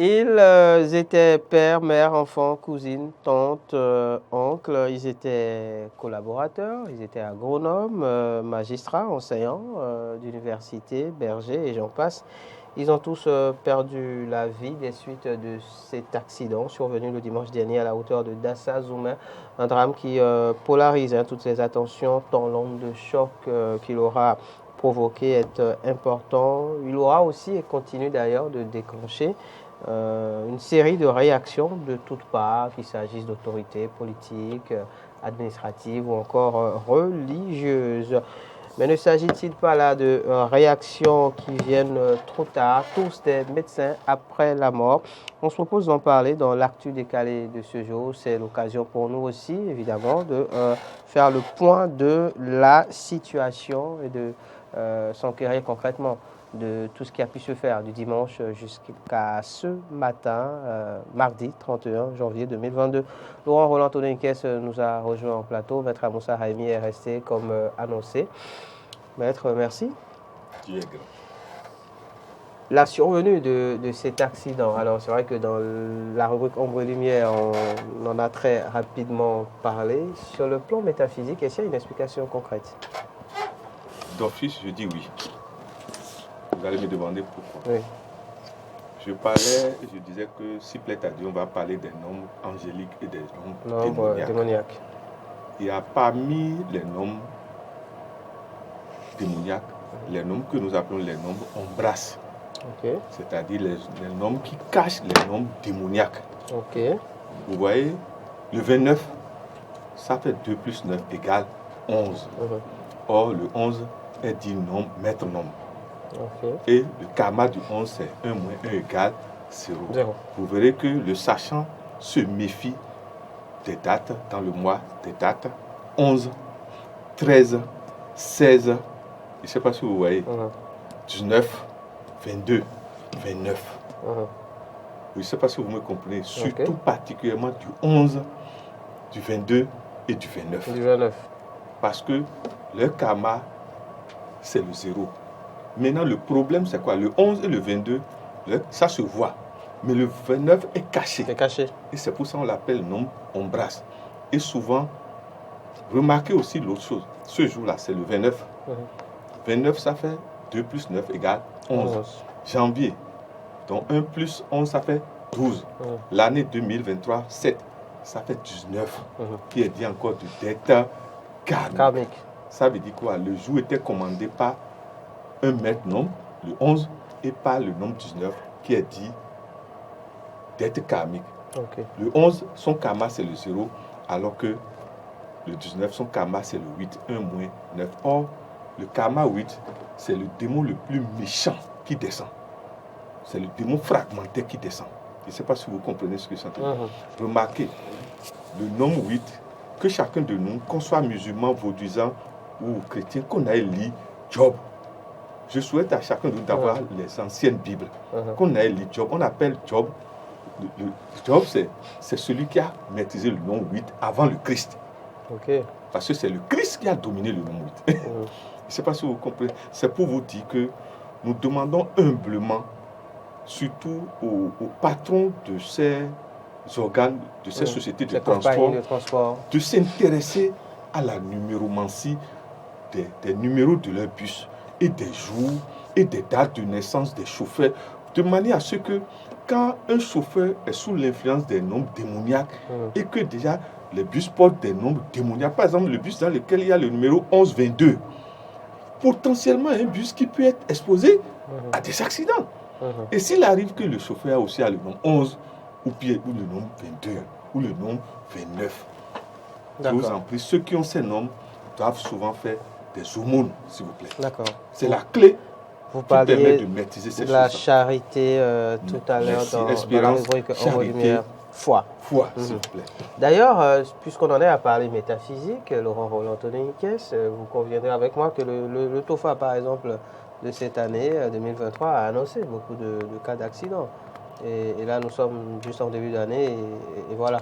Ils étaient père, mère, enfant, cousine, tante, oncle. Ils étaient collaborateurs, ils étaient agronomes, magistrats, enseignants d'université, bergers et j'en passe. Ils ont tous perdu la vie des suites de cet accident survenu le dimanche dernier à la hauteur de Dassa Zoumen. Un drame qui polarise toutes les attentions tant l'onde de choc qu'il aura provoqué est important. Il aura aussi et continue d'ailleurs de déclencher une série de réactions de toutes parts, qu'il s'agisse d'autorités politiques, administratives ou encore religieuses. Mais ne s'agit-il pas là de réactions qui viennent trop tard, tous des médecins après la mort? On se propose d'en parler dans l'actu décalé de ce jour. C'est l'occasion pour nous aussi, évidemment, de faire le point de la situation et de s'enquérir concrètement de tout ce qui a pu se faire du dimanche jusqu'à ce matin, mardi 31 janvier 2022. Laurent Roland Tonekes nous a rejoint en plateau. Maître Amoussa Haïmi est resté comme annoncé. Maître, merci. La survenue de cet accident, alors c'est vrai que dans la rubrique Ombre et Lumière, on en a très rapidement parlé. Sur le plan métaphysique, est-ce qu'il y a une explication concrète? D'office, je dis oui. Vous allez me demander pourquoi. Oui. Je parlais, je disais que si plaît à Dieu, on va parler des nombres angéliques et des nombres démoniaques. Il y a parmi les nombres démoniaques, les nombres que nous appelons les nombres ombrasses. Okay. C'est-à-dire les nombres qui cachent les nombres démoniaques. Okay. Vous voyez, le 29, ça fait 2 plus 9 égale 11. Or, le 11 est dit nombre, maître nombre. Okay. Et le karma du 11, c'est 1 moins 1 égale 0. Vous verrez que le sachant se méfie des dates, dans le mois des dates, 11, 13, 16, je ne sais pas si vous voyez, 19, 22, 29. Je ne sais pas si vous me comprenez, surtout particulièrement du 11, du 22 et du 29. Du 29. Parce que le karma, c'est le 0. Maintenant, le problème, c'est quoi? Le 11 et le 22, ça se voit. Mais le 29 est caché. C'est caché. Et c'est pour ça qu'on l'appelle nombre ombrasse. Et souvent, remarquez aussi l'autre chose. Ce jour-là, c'est le 29. 29, ça fait 2 plus 9 égale 11. Janvier. Donc 1 plus 11, ça fait 12. L'année 2023, 7. Ça fait 19. Qui est dit encore de dette karmique. Ça veut dire quoi? Le jour était commandé par un maître nombre, le 11, et par le nombre 19, qui est dit dette karmique. Le 11, son karma, c'est le 0, alors que le 19, son karma, c'est le 8, 1 moins 9. Or, le karma 8, c'est le démon le plus méchant qui descend. C'est le démon fragmentaire qui descend. Je ne sais pas si vous comprenez ce que c'est. Remarquez, le nombre 8, que chacun de nous, qu'on soit musulman, vaudouisant ou chrétien, qu'on aille lire Job. Je souhaite à chacun de nous d'avoir les anciennes Bibles. Qu'on aille lire Job. On appelle Job, Job c'est celui qui a maîtrisé le nombre 8 avant le Christ. Parce que c'est le Christ qui a dominé le nombre 8. Je ne sais pas si vous comprenez. C'est pour vous dire que nous demandons humblement, surtout aux patrons de ces organes, de ces sociétés de transport, de s'intéresser à la numéromancie des numéros de leur bus et des jours et des dates de naissance des chauffeurs, de manière à ce que quand un chauffeur est sous l'influence des nombres démoniaques et que déjà les bus portent des nombres démoniaques, par exemple le bus dans lequel il y a le numéro 1122, potentiellement un bus qui peut être exposé à des accidents. Et s'il arrive que le chauffeur aussi a le nombre 11 ou le nombre 22 ou le nombre 29, je vous en prie, ceux qui ont ces nombres doivent souvent faire des aumônes, s'il vous plaît. C'est la clé vous qui permet de maîtriser ces choses. Vous la charité tout à l'heure dans la rubrique Ombre et Lumière. Foi, s'il vous plaît. D'ailleurs, puisqu'on en est à parler métaphysique, Laurent Roland Tonekes, vous conviendrez avec moi que le TOFA, par exemple, de cette année 2023 a annoncé beaucoup de cas d'accidents. Et là, nous sommes juste en début d'année et voilà.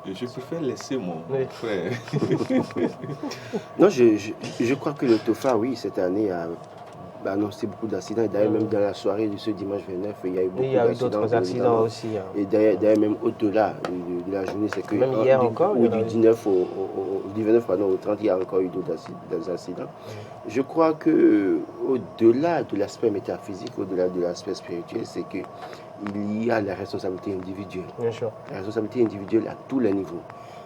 Et je préfère laisser mon frère. Non, je crois que le TOFA, oui, cette année a annoncé beaucoup d'accidents. Et d'ailleurs, même dans la soirée de ce dimanche 29, il y a eu beaucoup d'accidents. Il y a eu d'autres accidents aussi. Hein. Et d'ailleurs, même au-delà de la journée, c'est que... Même hier encore. Oui, du 19 du 29 au 30, il y a encore eu d'autres accidents. Je crois qu'au-delà de l'aspect métaphysique, au-delà de l'aspect spirituel, c'est qu'il y a la responsabilité individuelle. Bien sûr. La responsabilité individuelle à tous les niveaux.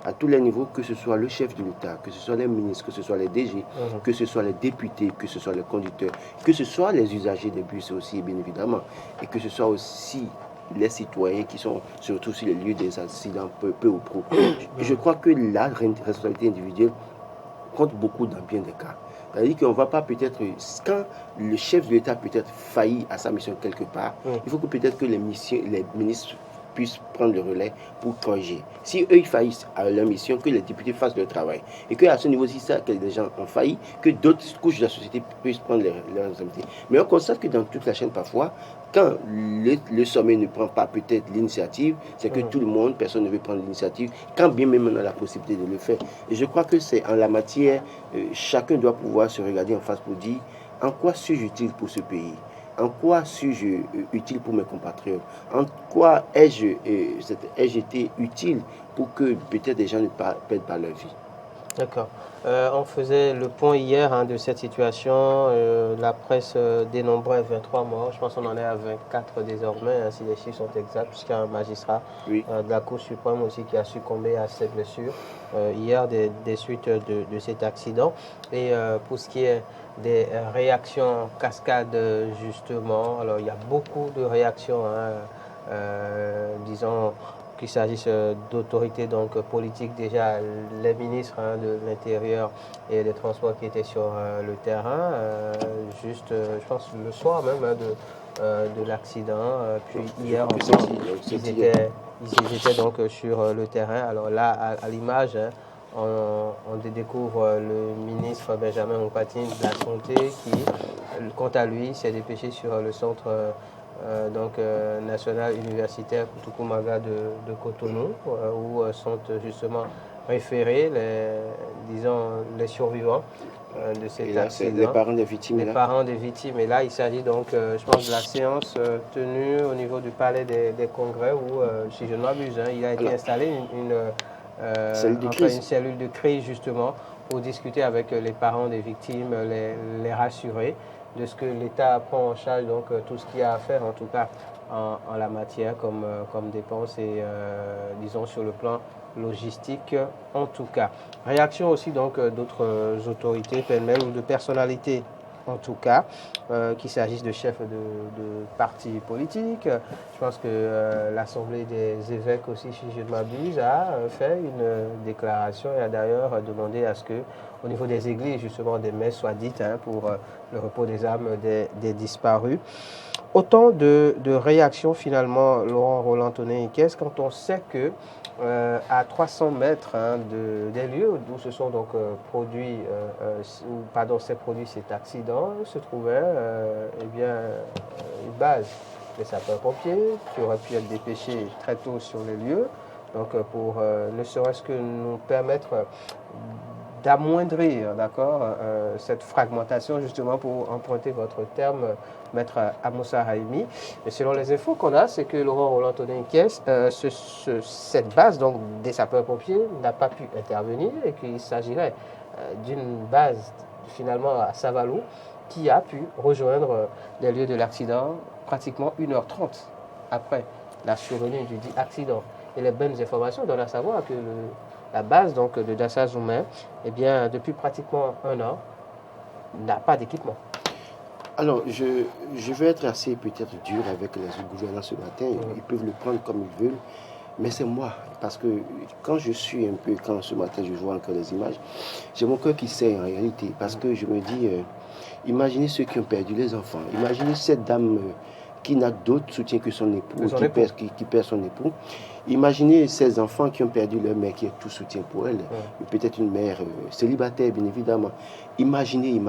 À tous les niveaux, que ce soit le chef de l'État, que ce soit les ministres, que ce soit les DG, que ce soit les députés, que ce soit les conducteurs, que ce soit les usagers des bus aussi, bien évidemment, et que ce soit aussi les citoyens qui sont surtout sur les lieux des accidents, peu ou prou. Je crois que la responsabilité individuelle compte beaucoup dans bien des cas. C'est-à-dire qu'on ne va pas peut-être, quand le chef de l'État peut-être faillit à sa mission quelque part, il faut que peut-être que les ministres puissent prendre le relais pour corriger. Si eux ils faillissent à leur mission, que les députés fassent leur travail. Et qu'à ce niveau, si ça, que des gens ont failli, que d'autres couches de la société puissent prendre leurs responsabilités. Mais on constate que dans toute la chaîne, parfois, quand le sommet ne prend pas peut-être l'initiative, c'est que tout le monde, personne ne veut prendre l'initiative, quand bien même on a la possibilité de le faire. Et je crois que c'est en la matière, chacun doit pouvoir se regarder en face pour dire en quoi suis-je utile pour ce pays. En quoi suis-je utile pour mes compatriotes? En quoi ai-je été utile pour que peut-être des gens ne perdent pas leur vie? D'accord. On faisait le point hier de cette situation. La presse dénombrait 23 morts. Je pense qu'on en est à 24 désormais, si les chiffres sont exacts, puisqu'il y a un magistrat de la Cour suprême aussi qui a succombé à ces blessures hier des suites de cet accident. Et pour ce qui est des réactions cascades, justement, alors il y a beaucoup de réactions, disons, qu'il s'agisse d'autorités politiques, déjà les ministres de l'Intérieur et des Transports qui étaient sur le terrain, je pense le soir même de l'accident, puis hier encore, ils étaient donc sur le terrain. Alors là, à l'image, on découvre le ministre Benjamin Moupatine de la Santé qui, quant à lui, s'est dépêché sur le centre national universitaire Koutoukoumaga de Cotonou, où sont justement référés les survivants de cet accident. Les parents des victimes. Les parents des victimes. Et là, il s'agit donc, je pense, de la séance tenue au niveau du palais des congrès où, si je ne m'abuse, il a été installé une cellule de crise justement pour discuter avec les parents des victimes, les rassurer de ce que l'État prend en charge, donc tout ce qu'il y a à faire en tout cas en la matière comme dépenses et disons sur le plan logistique en tout cas. Réaction aussi donc d'autres autorités pêle-mêle ou de personnalités en tout cas, qu'il s'agisse de chefs de partis politiques. Je pense que l'Assemblée des évêques aussi, si je ne m'abuse, a fait une déclaration et a d'ailleurs demandé à ce que, au niveau des églises, justement, des messes soient dites pour le repos des âmes des disparus. Autant de réactions finalement, Laurent Roland-Tonnet, quand on sait que à 300 mètres des lieux où se sont donc produits, s'est produit cet accident, se trouvait une base des sapeurs-pompiers qui aurait pu être dépêchés très tôt sur les lieux, donc pour ne serait-ce que nous permettre d'amoindrir cette fragmentation, justement pour emprunter votre terme, Maître Amoussa Haïmi. Et selon les infos qu'on a, c'est que Laurent Roland-Tonnet cette base donc, des sapeurs-pompiers n'a pas pu intervenir et qu'il s'agirait d'une base finalement à Savalou qui a pu rejoindre les lieux de l'accident pratiquement 1h30 après la survenue du dit accident. Et les bonnes informations donnent à savoir que la base donc, de Dassa Zoumé, depuis pratiquement 1 an, n'a pas d'équipement. Alors, je vais être assez peut-être dur avec les gouvernants ce matin. Ils peuvent le prendre comme ils veulent. Mais c'est moi. Parce que quand ce matin je vois encore les images, j'ai mon cœur qui saigne en réalité. Parce que je me dis, imaginez ceux qui ont perdu les enfants. Imaginez cette dame qui n'a d'autre soutien que son époux, qui perd son époux. Imaginez ces enfants qui ont perdu leur mère, qui est tout soutien pour elle. Peut-être une mère célibataire, bien évidemment. Imaginez.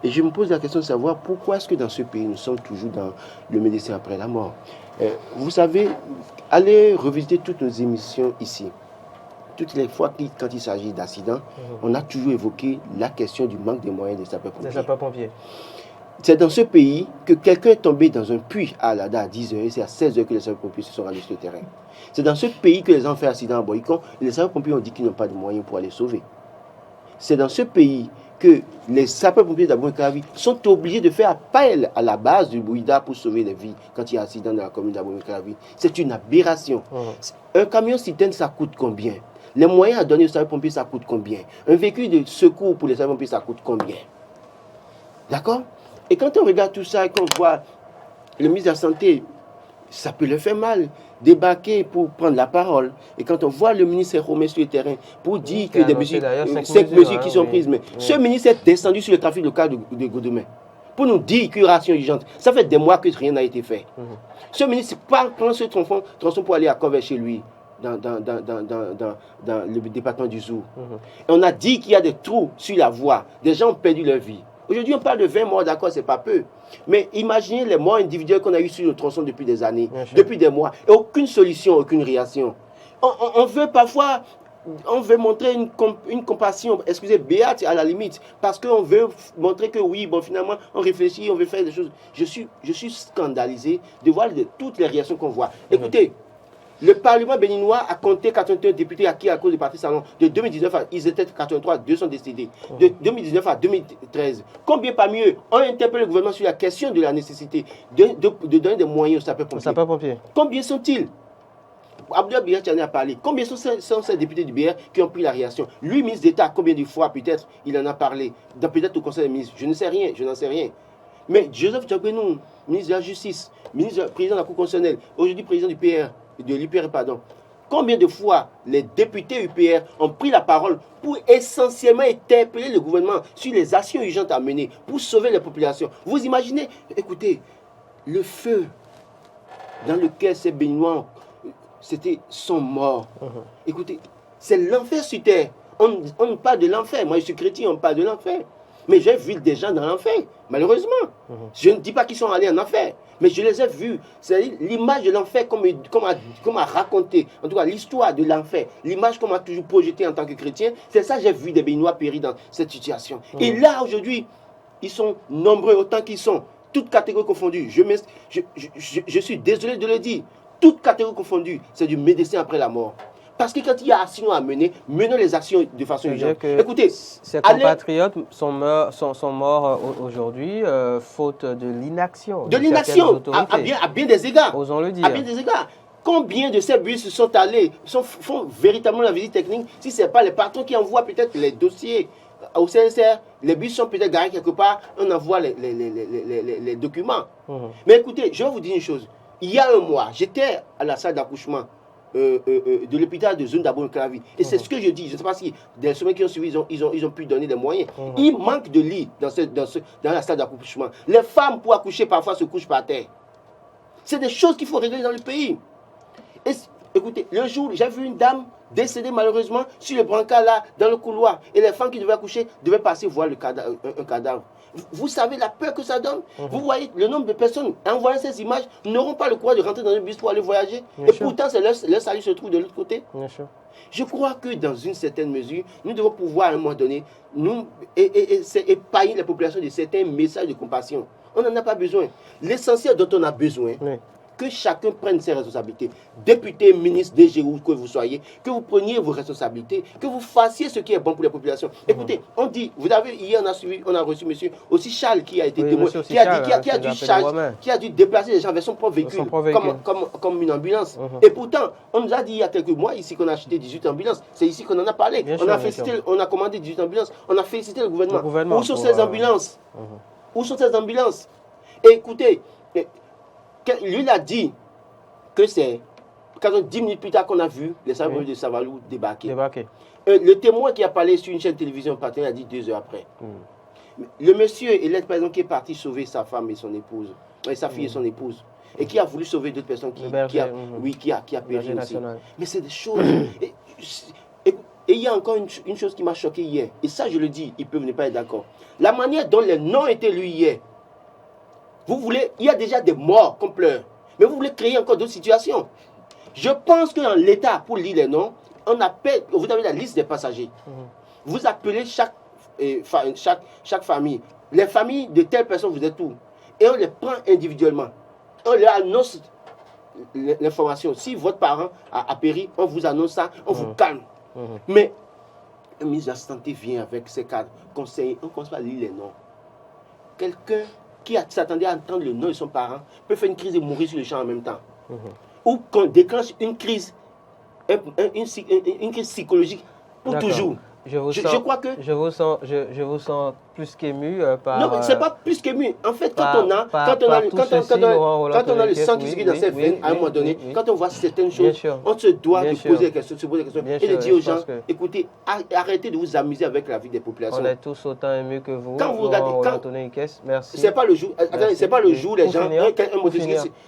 Et je me pose la question de savoir pourquoi est-ce que dans ce pays, nous sommes toujours dans le médecin après la mort. Vous savez, allez revisiter toutes nos émissions ici. Toutes les fois quand il s'agit d'accidents, on a toujours évoqué la question du manque des moyens des sapeurs-pompiers. C'est dans ce pays que quelqu'un est tombé dans un puits à Alada à 10h et c'est à 16h que les sapeurs-pompiers se sont rendus sur le terrain. C'est dans ce pays que les gens ont fait accident à Boycon et les sapeurs-pompiers ont dit qu'ils n'ont pas de moyens pour aller sauver. C'est dans ce pays que les sapeurs-pompiers d'Abomey-Calavi sont obligés de faire appel à la base du Bouïda pour sauver les vies quand il y a un accident dans la commune d'Abomey-Calavi. C'est une aberration. Un camion citerne, ça coûte combien? Les moyens à donner aux sapeurs-pompiers, ça coûte combien? Un véhicule de secours pour les sapeurs-pompiers, ça coûte combien? D'accord? Et quand on regarde tout ça et qu'on voit le ministre de la Santé, ça peut le faire mal, débarquer pour prendre la parole. Et quand on voit le ministre remettre sur le terrain pour dire que des mesures, 5 mesures qui sont prises, mais ce ministre est descendu sur le trafic local de Godemain pour nous dire qu'il y aura action urgente. Ça fait des mois que rien n'a été fait. Ce ministre prend ce tronçon pour aller à Convert chez lui, dans le département du Zou. Et on a dit qu'il y a des trous sur la voie. Des gens ont perdu leur vie. Aujourd'hui, on parle de 20 morts, d'accord, c'est pas peu. Mais imaginez les morts individuels qu'on a eu sur le tronçon depuis des années, depuis des mois. Et aucune solution, aucune réaction. On veut parfois, on veut montrer une compassion, excusez, béate à la limite, parce qu'on veut montrer que oui, bon, finalement, on réfléchit, on veut faire des choses. Je suis scandalisé de voir toutes les réactions qu'on voit. Écoutez, le Parlement béninois a compté 81 députés acquis à cause du Parti Salon. De 2019 à, ils étaient 83, 2 sont décédés. De 2019 à 2013. Combien parmi eux ont interpellé le gouvernement sur la question de la nécessité de donner des moyens aux sapeurs-pompiers? Combien sont-ils? Abdoulaye Biya Tchani a parlé. Combien sont ces députés du BR qui ont pris la réaction? Lui, ministre d'État, combien de fois peut-être il en a parlé? Peut-être au Conseil des ministres. Je ne sais rien, je n'en sais rien. Mais Joseph Djagbenou, ministre de la Justice, président de la Cour constitutionnelle, aujourd'hui président du PR, de l'UPR, pardon. Combien de fois les députés UPR ont pris la parole pour essentiellement interpeller le gouvernement sur les actions urgentes à mener pour sauver les populations? Vous imaginez, écoutez, le feu dans lequel ces Béninois sont morts. Écoutez, c'est l'enfer sur terre. On parle de l'enfer. Moi, je suis chrétien, on parle de l'enfer. Mais j'ai vu des gens dans l'enfer, malheureusement. Je ne dis pas qu'ils sont allés en enfer, mais je les ai vus. C'est l'image de l'enfer comme a raconté, en tout cas l'histoire de l'enfer, l'image qu'on m'a toujours projetée en tant que chrétien, c'est ça que j'ai vu des Béninois périr dans cette situation. Et là, aujourd'hui, ils sont nombreux autant qu'ils sont, toutes catégories confondues. Je suis désolé de le dire, toutes catégories confondues, c'est du médecin après la mort. Parce que quand il y a action à mener, menons les actions de façon urgente. Écoutez, ces compatriotes sont morts aujourd'hui faute de l'inaction. De l'inaction, à bien des égards. Osons le dire. À bien des égards. Combien de ces bus sont allés, font véritablement la visite technique, si ce n'est pas les patrons qui envoient peut-être les dossiers au CNCR, les bus sont peut-être garés quelque part, on envoie les documents. Mais écoutez, je vais vous dire une chose. Il y a un mois, j'étais à la salle d'accouchement de l'hôpital de zone d'Abomey-Calavi. Et c'est ce que je dis. Je ne sais pas si des semaines qui ont suivi, ils ont pu donner des moyens. Il manque de lits dans la salle d'accouchement. Les femmes, pour accoucher, parfois se couchent par terre. C'est des choses qu'il faut régler dans le pays. Et, écoutez, le jour, j'ai vu une dame décédée malheureusement sur le brancard là, dans le couloir. Et les femmes qui devaient accoucher devaient passer voir un cadavre. Vous savez la peur que ça donne. Vous voyez le nombre de personnes en voyant ces images n'auront pas le courage de rentrer dans un bus pour aller voyager. Et pourtant, leur salut se trouve de l'autre côté. Je crois que dans une certaine mesure, nous devons pouvoir à un moment donné épargner la population de certains messages de compassion. On n'en a pas besoin. L'essentiel dont on a besoin, que chacun prenne ses responsabilités. Député, ministre, DG, où que vous soyez, que vous preniez vos responsabilités, que vous fassiez ce qui est bon pour la population. Écoutez, on dit, vous avez, hier on a reçu monsieur aussi Charles qui a été témoin, qui a dû déplacer les gens avec son propre véhicule, comme une ambulance. Et pourtant, on nous a dit il y a quelques mois ici qu'on a acheté 18 ambulances. C'est ici qu'on en a parlé. On a commandé 18 ambulances. On a félicité le gouvernement. Où sont ces ambulances? Où sont ces ambulances? Et écoutez, lui, il a dit que c'est 10 minutes plus tard qu'on a vu les sapeurs de Savalou débarquer. Le témoin qui a parlé sur une chaîne de télévision partenaire a dit 2 heures après. Le monsieur et l'aide, par exemple, qui est parti sauver sa femme et son épouse, sa fille et son épouse, et qui a voulu sauver d'autres personnes qui a péri aussi. Mais c'est des choses. Et il y a encore une chose qui m'a choqué hier, et ça je le dis, ils peuvent ne pas être d'accord. La manière dont les noms étaient lus hier. Vous voulez, il y a déjà des morts qu'on pleure, mais vous voulez créer encore d'autres situations. Je pense que dans l'État, pour lire les noms, on appelle, vous avez la liste des passagers. Vous appelez chaque famille les familles de telle personne, vous êtes où? Et on les prend individuellement. On leur annonce l'information. Si votre parent a péri, on vous annonce ça, on vous calme. Mais un ministre de la Santé vient avec ses cadres, conseillers, on ne commence pas à lire les noms. Quelqu'un qui s'attendait à entendre le nom de son parent peut faire une crise et mourir sur le champ en même temps. Ou qu'on déclenche une crise, une crise psychologique pour toujours. Je crois que... Je vous sens plus qu'ému par... Non, mais ce n'est pas plus qu'ému. En fait, quand on a le sang qui circule dans ses veines, à un moment donné, quand on voit certaines choses, on se doit de poser des questions, et de dire aux gens, écoutez, arrêtez de vous amuser avec la vie des populations. On est tous autant émus que vous. Quand vous regardez... Merci. C'est pas le jour... Attendez, c'est pas le jour, les gens...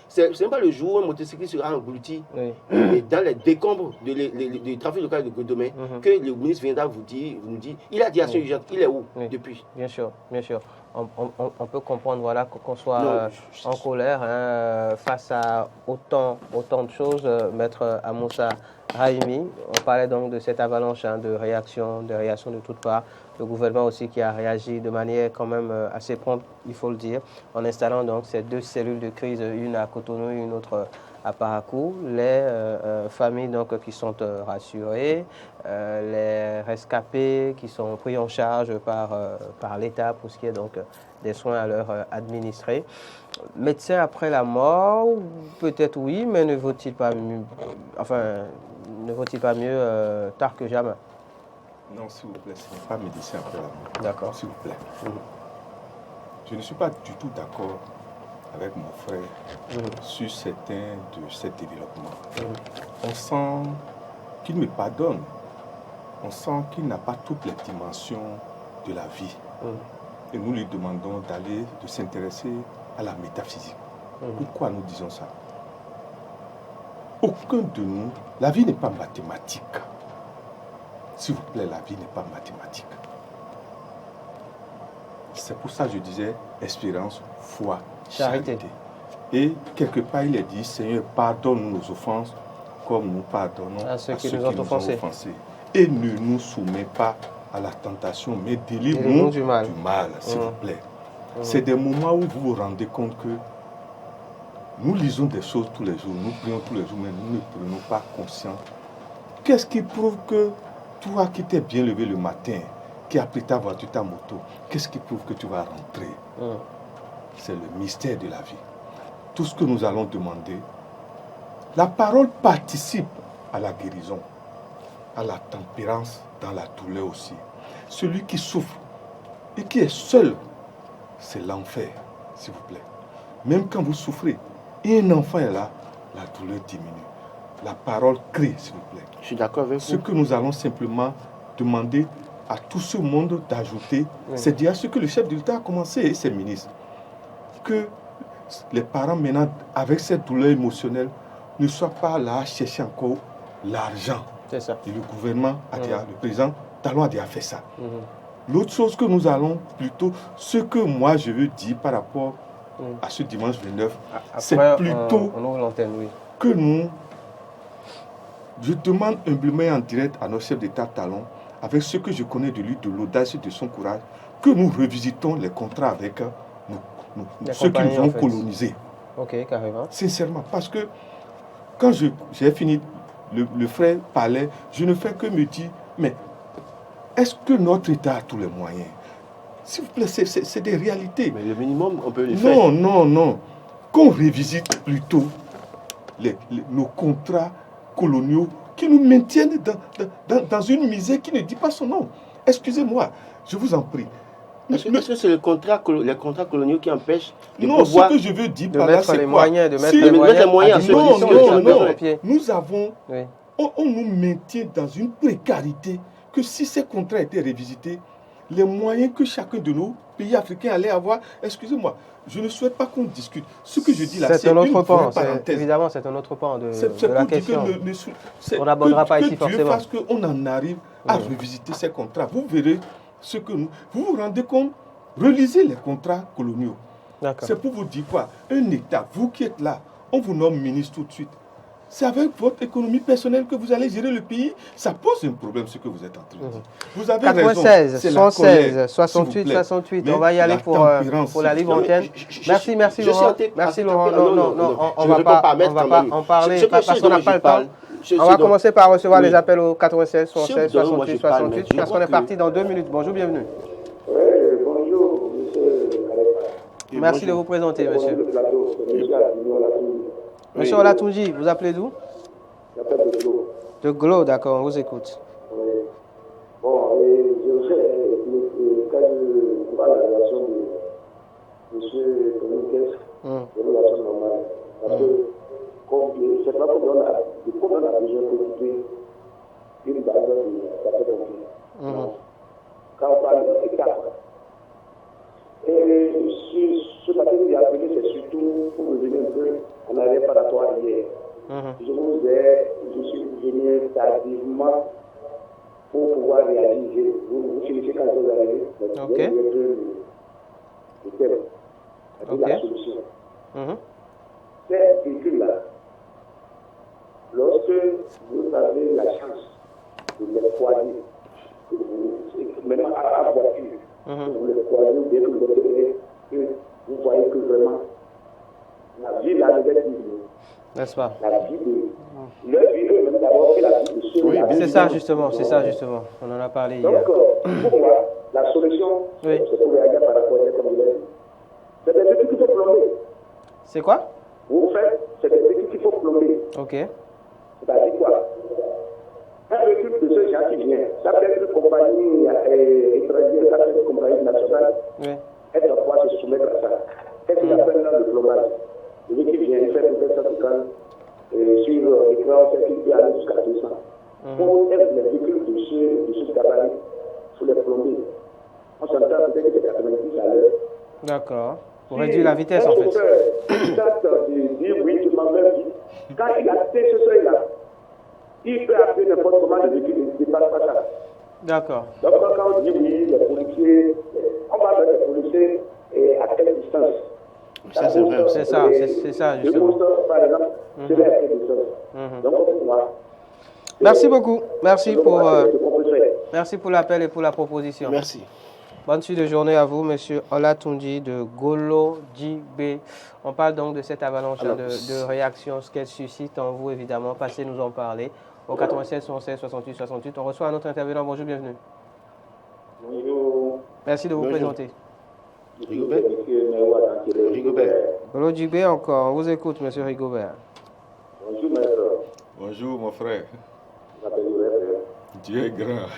C'est pas le jour où un motocycliste sera englouti dans les décombres du trafic local de Godomé que le ministre viendra vous nous dit, il a dit à ce urgente, il est où depuis? Bien sûr. On peut comprendre voilà, qu'on soit en colère face à autant de choses. Maître Amoussa Rahimi, on parlait donc de cette avalanche de réactions de toutes parts. Le gouvernement aussi qui a réagi de manière quand même assez prompte, il faut le dire, en installant donc ces 2 cellules de crise, une à Cotonou et une autre à Parakou. Les familles donc, qui sont rassurées, les rescapés qui sont pris en charge par l'État pour ce qui est donc des soins à leur administrer. Médecin après la mort, peut-être oui, mais ne vaut-il pas mieux, tard que jamais? Non, s'il vous plaît, ce n'est pas médecin après la mort. D'accord. S'il vous plaît. Je ne suis pas du tout d'accord avec mon frère sur certains de ces développements. On sent qu'il me pardonne. On sent qu'il n'a pas toutes les dimensions de la vie. Et nous lui demandons de s'intéresser à la métaphysique. Pourquoi nous disons ça? Aucun de nous, la vie n'est pas mathématique. S'il vous plaît, la vie n'est pas mathématique. C'est pour ça que je disais espérance, foi, charité. Et quelque part, il est dit, Seigneur, pardonne nos offenses comme nous pardonnons à ceux qui nous ont offensés. Et ne nous soumets pas à la tentation, mais délivre-nous du mal, s'il vous plaît. C'est des moments où vous vous rendez compte que nous lisons des choses tous les jours, nous prions tous les jours, mais nous ne prenons pas conscience. Qu'est-ce qui prouve que toi qui t'es bien levé le matin, qui as pris ta voiture, ta moto, qu'est-ce qui prouve que tu vas rentrer? C'est le mystère de la vie. Tout ce que nous allons demander, la parole participe à la guérison, à la tempérance dans la douleur aussi. Celui qui souffre et qui est seul, c'est l'enfer, s'il vous plaît. Même quand vous souffrez et un enfant est là, la douleur diminue. La parole crée, s'il vous plaît. Je suis d'accord avec vous. Ce que nous allons simplement demander à tout ce monde d'ajouter, c'est déjà ce que le chef de l'État a commencé et ses ministres. Que les parents maintenant, avec cette douleur émotionnelle, ne soient pas là à chercher encore l'argent. C'est ça. Et le gouvernement a dit, le président Talon a déjà fait ça. L'autre chose que nous allons plutôt, ce que moi je veux dire par rapport à ce dimanche 29, c'est plutôt que nous, je demande humblement et en direct à notre chef d'État Talon, avec ce que je connais de lui, de l'audace et de son courage, que nous revisitons les contrats avec ceux qui nous ont colonisés. Ok, carrément. Sincèrement, parce que quand j'ai fini, le frère parlait, je ne fais que me dire, mais est-ce que notre État a tous les moyens? S'il vous plaît, c'est des réalités. Mais le minimum, on peut le faire. Non. Qu'on revisite plutôt nos contrats coloniaux qui nous maintiennent dans une misère qui ne dit pas son nom. Excusez-moi, je vous en prie. Est-ce que c'est les contrats coloniaux qui empêchent non, ce que je veux dire par là, c'est quoi? De mettre les moyens Non. Nous avons... On nous maintient dans une précarité que si ces contrats étaient revisités, les moyens que chacun de nos pays africains allait avoir, excusez-moi, je ne souhaite pas qu'on discute. Ce que je dis là, c'est une vraie parenthèse. Évidemment, c'est un autre pan de la question. On n'abordera pas ici forcément. Parce qu'on en arrive à revisiter ces contrats. Vous verrez ce que nous... Vous vous rendez compte? Relisez les contrats coloniaux. C'est pour vous dire quoi? Un État, vous qui êtes là, on vous nomme ministre tout de suite. c'est avec votre économie personnelle que vous allez gérer le pays. Ça pose un problème, ce que vous êtes en train de dire. Vous avez 96, raison. 116, 68, 68. On va y aller pour la libre antenne. Merci Laurent. Merci Laurent. Non, on va pas en parler parce qu'on n'a pas le temps. On va commencer par recevoir les appels au 96, 116, 68, 68 parce qu'on est parti dans 2 minutes. Bonjour, bienvenue. Oui, bonjour, monsieur. Merci de vous présenter, monsieur. Monsieur Olatunji, vous appelez d'où? J'appelle de Glo. De Glo, d'accord, on vous écoute. Oui. Bon, je voudrais, quand je vois la relation de monsieur Communiquet, une relation normale, parce que, je ne sais pas comment on a besoin d'écouter une base de la conflit. Quand on parle d'étape, et ce matin, il a appelé, c'est surtout pour revenir un peu en arrière par rapport à hier. Je suis venu tardivement pour pouvoir réaliser. Vous finissez quand vous arrivez. Ok. Le thème, la solution. Ces véhicules-là, lorsque vous avez la chance de les croiser, même à voiture, vous les croisez ou bien que vous les que vous voyez que vraiment la vie là est vivre. N'est-ce pas? La vie de leur vie même d'abord que la vie de ceux. Oui, c'est ça justement, On en a parlé hier. Donc, pour moi, la solution, c'est pour réagir par rapport à comme je l'ai dit. C'est des véhicules qu'il faut plomber. C'est quoi? Vous faites, c'est des véhicules qu'il faut plomber. Ok. C'est-à-dire quoi? Un véhicule de ce genre qui vient, ça peut être une compagnie étrangère, ça peut être une compagnie nationale. Oui. Elle doit pouvoir se soumettre à ça. Qu'est-ce qu'il appelle là le plombage? Le véhicule vient, il fait peut-être 150 sur l'écran, il peut aller jusqu'à 200. Pour être les véhicules de ce gabarit, il faut les plomber. On s'entend peut-être que c'est 90 à l'heure. D'accord. Pour réduire la vitesse en fait. Il tente de dire oui, tu m'en veux vite. Quand il a atteint ce seuil-là, il peut appeler n'importe comment le véhicule ne dépasse pas ça. D'accord. Donc quand on dit oui, les policiers, on va mettre les policiers à quelle distance? Ça, c'est vrai. C'est ça, justement. Par exemple, c'est à quelle distance? Donc, pour moi. Merci beaucoup. Merci pour l'appel et pour la proposition. Merci. Bonne suite de journée à vous, monsieur Olatunji de Golo Djibé. On parle donc de cette avalanche de réactions, ce qu'elle suscite en vous, évidemment. Passez nous en parler. Au 96 116 68 68. On reçoit un autre intervenant. Bonjour, bienvenue. Bonjour. Merci de vous présenter. Rigobert. Golo Djibé encore. On vous écoute, monsieur Rigobert. Bonjour, maître. Bonjour, mon frère. Je m'appelle Rigobert. Dieu est grand.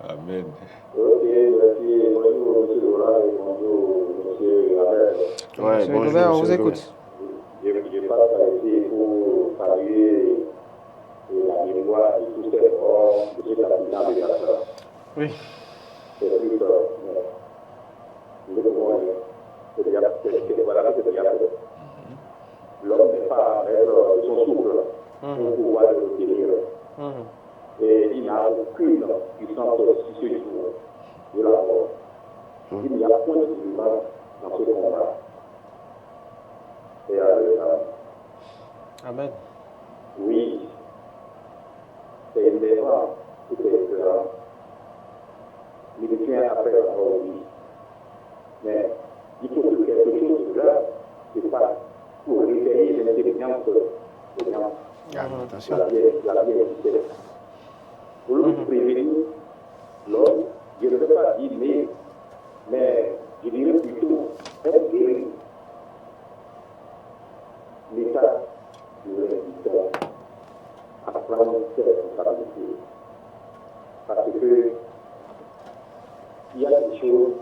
Amen. Ok, merci. Bonjour, monsieur Laurent, et bonjour, monsieur Rabel. Monsieur Rigobert, on vous écoute. Je passe par ici pour saluer la mémoire de tous ces forts de cet habitant de Gaza. Oui. C'est plus tard. L'homme n'est pas maître de son souffle pour pouvoir le retenir. Et il n'a aucune puissance sur ce jour de la mort. Il n'y a point de humain dans ce combat. Et Amen. oui, c'est élévant, c'est excellent. Militaire appelle à mort, oui. Mais il faut que quelque chose de là se passe pour réveiller l'intelligence des gens. Attention. La vie existait. Pour le prévenir, l'homme, je ne veux pas dire mais je dirais plutôt être guéri. L'État de l'inviter à prendre ses responsabilités. Parce que il y a des choses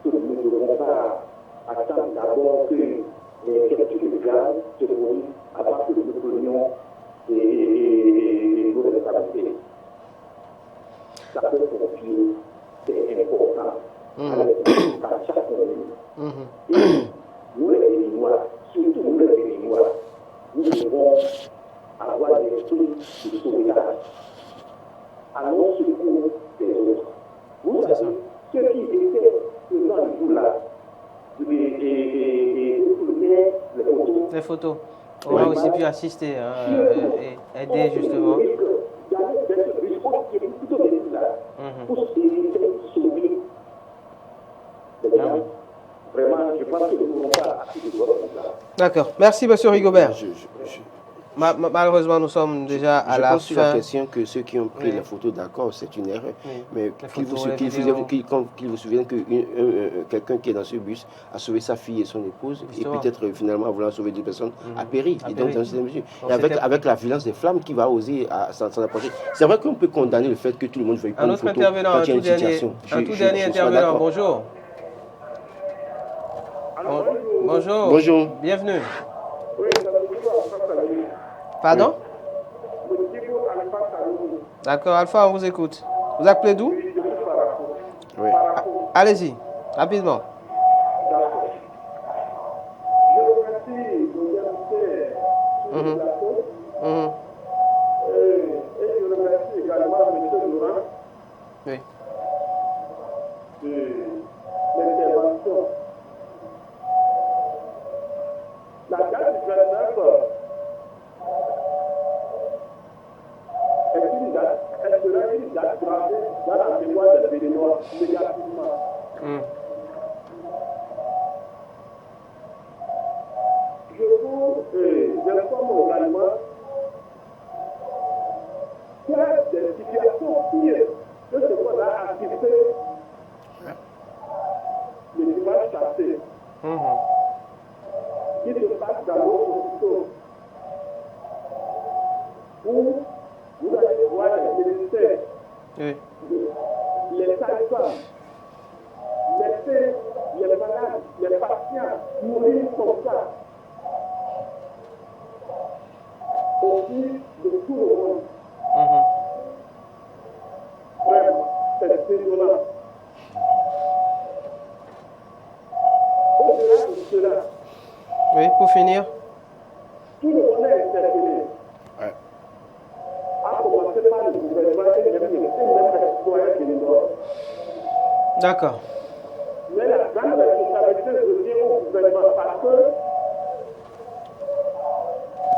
que nous ne devons pas attendre d'abord que les questions de gaz se produisent avant que nous prenions nos responsabilités. Ça peut confier, c'est important à chaque moment. Et nous les Béninois, surtout nous les Béninois, nous devons avoir des esprit de sauvetage. Allons secours des autres. Vous savez, ceux qui étaient présents le jour-là, et les photos. Les photos. On a aussi pu assister et aider justement. Vraiment, je pense que nous ne pouvons pas. D'accord. Merci, monsieur Rigobert. Malheureusement, nous sommes déjà à la fin. Je pense sur la question que ceux qui ont pris la photo, d'accord, c'est une erreur. Mais qu'il vous souvienne que quelqu'un qui est dans ce bus a sauvé sa fille et son épouse, justement. Et peut-être finalement, en voulant sauver deux personnes, a péri. Et donc, dans cette mesure, et avec la violence des flammes, qui va oser s'en approcher. C'est vrai qu'on peut condamner le fait que tout le monde veuille prendre une photo quand il y a une situation. Un tout dernier intervenant, bonjour. Bonjour. Bonjour. Bienvenue. Pardon? D'accord, Alpha, on vous écoute. Vous appelez d'où? Oui. Allez-y, rapidement. Je remercie le et je remercie également M. Laurent Oui. de l'intervention. La date du 29 elle sera une date gravée dans la mémoire des Béninois négativement. Je vous informe également qu'il y a des situations pires que ce qu'on a assisté le dimanche passé, qui se passe dans nos hôpitaux, où vous allez voir les ministères, les sages-femmes, les malades, les patients mourir comme ça. Aussi de tout le monde. Vraiment, c'est désolant. Au-delà de cela, oui, pour finir. tout le monde est interpellé. À commencer par le gouvernement et même les citoyens béninois. D'accord. Mais la grande responsabilité revient au gouvernement parce que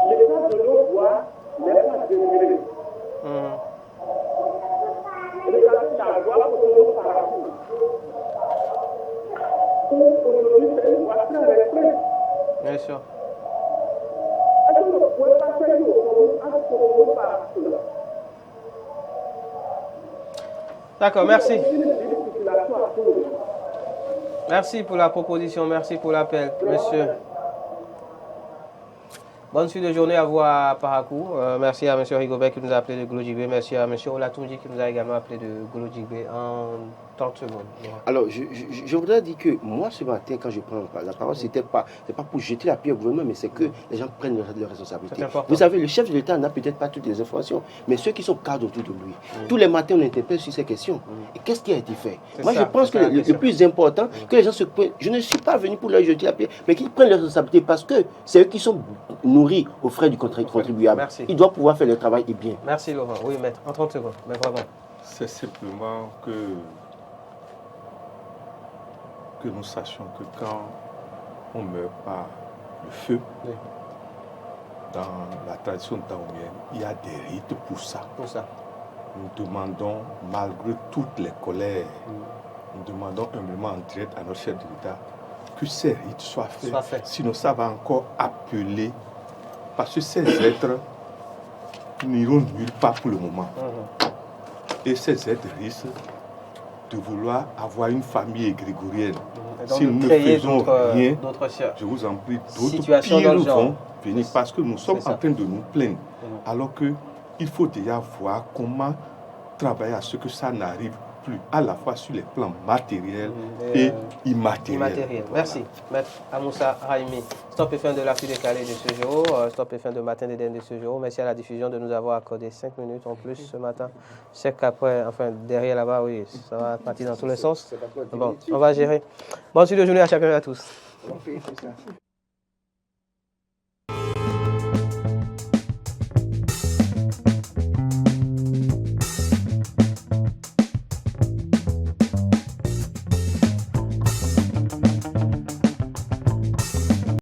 l'état de nos voies n'est pas déméré. Regardez la voie pour nos parcours. Aujourd'hui, c'est une voie très restreinte. Bien sûr. Est-ce que vous ne pouvez pas faire nos parcours? D'accord, merci. Merci pour la proposition, merci pour l'appel, monsieur. Bonne suite de journée à vous à Parakou. Merci à M. Rigobert qui nous a appelé de Glodjibé. Merci à M. Olatunji qui nous a également appelé de Glodjibé en 30 secondes. Alors, je voudrais dire que moi, ce matin, quand je prends la parole, c'est pas pour jeter la pierre au gouvernement, mais c'est que les gens prennent leurs responsabilités. Vous savez, le chef de l'État n'a peut-être pas toutes les informations, mais ceux qui sont cadres autour de lui, tous les matins, on interpelle sur ces questions. Et qu'est-ce qui a été fait? Moi, je pense que le plus important, que les gens se prennent. Je ne suis pas venu pour leur jeter la pierre, mais qu'ils prennent leurs responsabilités parce que c'est eux qui sont nourris aux frais du contribuable. Merci. Ils doivent pouvoir faire le travail et bien. Merci, Laurent. Oui, maître, en 30 secondes. Mais vraiment. C'est simplement que nous sachions que quand on meurt par le feu, dans la tradition daomienne, il y a des rites pour ça. Nous demandons, malgré toutes les colères, nous demandons humblement en direct à notre chef de l'État que ces rites soient faits. Sinon, ça va encore appeler, parce que ces êtres n'iront nulle part pour le moment. Et ces êtres risquent de vouloir avoir une famille grégorienne. Si nous ne faisons rien, je vous en prie, d'autres pires vont venir parce que nous sommes en train de nous plaindre. Alors qu'il faut déjà voir comment travailler à ce que ça n'arrive plus, à la fois sur les plans matériels et immatériels. Merci. Maître Amoussa Raimi. Stop et fin de l'actu décalé de ce jour. Stop et fin de matin d'Éden de ce jour. Merci à la diffusion de nous avoir accordé 5 minutes en plus ce matin. Je sais qu'après, enfin, derrière là-bas, oui, ça va partir dans tous les sens. Bon, on va gérer. Bonne suite de journée à chacun et à tous.